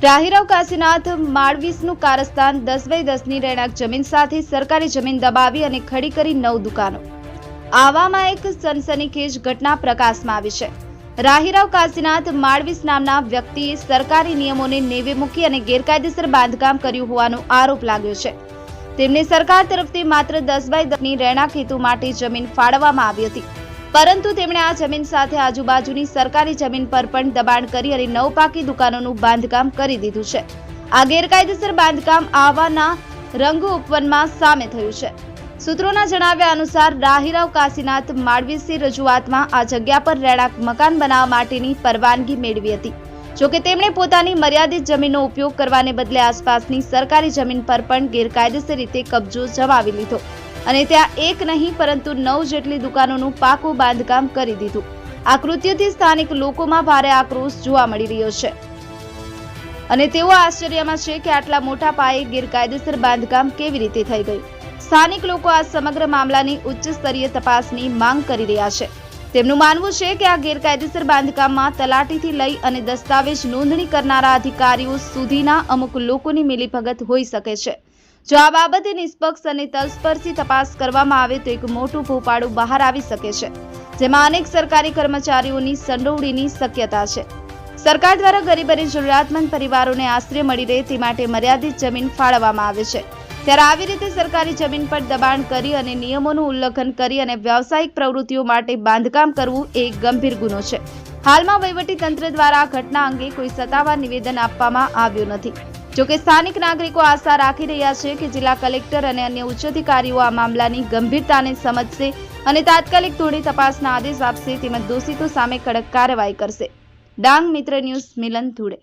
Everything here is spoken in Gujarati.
રાહીરાવ કાશીનાથ માળવીસનું કારસ્તાન 10/10ની રહેણાંક જમીન સાથે સરકારી જમીન દબાવી અને ખડી કરી 9 દુકાનો। આવામાં એક સનસનીખેજ ઘટના પ્રકાશમાં આવી છે। રાહીરાવ કાશીનાથ માળવીસ નામના વ્યક્તિએ સરકારી નિયમોને નેવે મૂકી અને ગેરકાયદેસર બાંધકામ કર્યું હોવાનો આરોપ લાગ્યો છે। તેમને સરકાર તરફથી માત્ર 10/10ની રહેણાંક હેતુ માટે જમીન ફાળવવામાં આવી હતી, પરંતુ તેમણે આ જમીન સાથે આજુબાજુની સરકારી જમીન પર પણ દબાણ કરી અને 9 પાકી દુકાનોનું બાંધકામ કરી દીધું છે। આ ગેરકાયદેસર બાંધકામ આવાના રંગુ ઉપવનમાં સામે થયું છે। સૂત્રોના જણાવ્યા અનુસાર રાહીરાવ કાશીનાથ માળવીસની રજૂઆતમાં આ જગ્યા પર રહેણાંક મકાન બનાવવા માટેની પરવાનગી મેળવી હતી। જોકે તેમણે પોતાની મર્યાદિત જમીનનો ઉપયોગ કરવાને બદલે આસપાસની સરકારી જમીન પર પણ ગેરકાયદેસર રીતે કબજો જમાવી લીધો અને ત્યાં એક નહીં પરંતુ 9 જેટલી દુકાનોનું પાકું બાંધકામ કરી દીધું। આ કૃત્યથી સ્થાનિક લોકોમાં ભારે આક્રોશ જોવા મળી રહ્યો છે અને તેઓ આશ્ચર્યમાં છે કે આટલા મોટા પાયે ગેરકાયદેસર બાંધકામ કેવી રીતે થઈ ગયું। સ્થાનિક લોકો આ સમગ્ર મામલાની ઉચ્ચ સ્તરીય તપાસની માંગ કરી રહ્યા છે। તેમનું માનવું છે કે આ ગેરકાયદેસર બાંધકામમાં તલાટીથી લઈ અને દસ્તાવેજ નોંધણી કરનારા અધિકારીઓ સુધીના અમુક લોકોની મિલીભગત હોઈ શકે છે। જો આ બાબતે નિષ્પક્ષ અને તલસ્પર્શી તપાસ કરવામાં આવે તો એક મોટું ભોપાળું બહાર આવી શકે છે, જેમાં અનેક સરકારી કર્મચારીઓની સંડોવણીની શક્યતા છે। સરકાર દ્વારા ગરીબ અને જરૂરિયાતમંદ પરિવારોને આશ્રય મળી રહે તે માટે મર્યાદિત જમીન ફાળવવામાં આવે છે, ત્યારે આવી રીતે સરકારી જમીન પર દબાણ કરી અને નિયમોનું ઉલ્લંઘન કરી અને વ્યાવસાયિક પ્રવૃત્તિઓ માટે બાંધકામ કરવું એ ગંભીર ગુનો છે। હાલમાં વહીવટી તંત્ર દ્વારા આ ઘટના અંગે કોઈ સત્તાવાર નિવેદન આપવામાં આવ્યું નથી। જોકે સ્થાનિક નાગરિકો આશા રાખી રહ્યા છે કે જિલ્લા કલેક્ટર અને અન્ય ઉચ્ચ અધિકારીઓ આ મામલાની ગંભીરતાને સમજશે અને તાત્કાલિક ધોરણે તપાસના આદેશ આપશે તેમજ દોષિતો સામે કડક કાર્યવાહી કરશે। ડાંગ મિત્ર ન્યૂઝ મિલન ધુડે।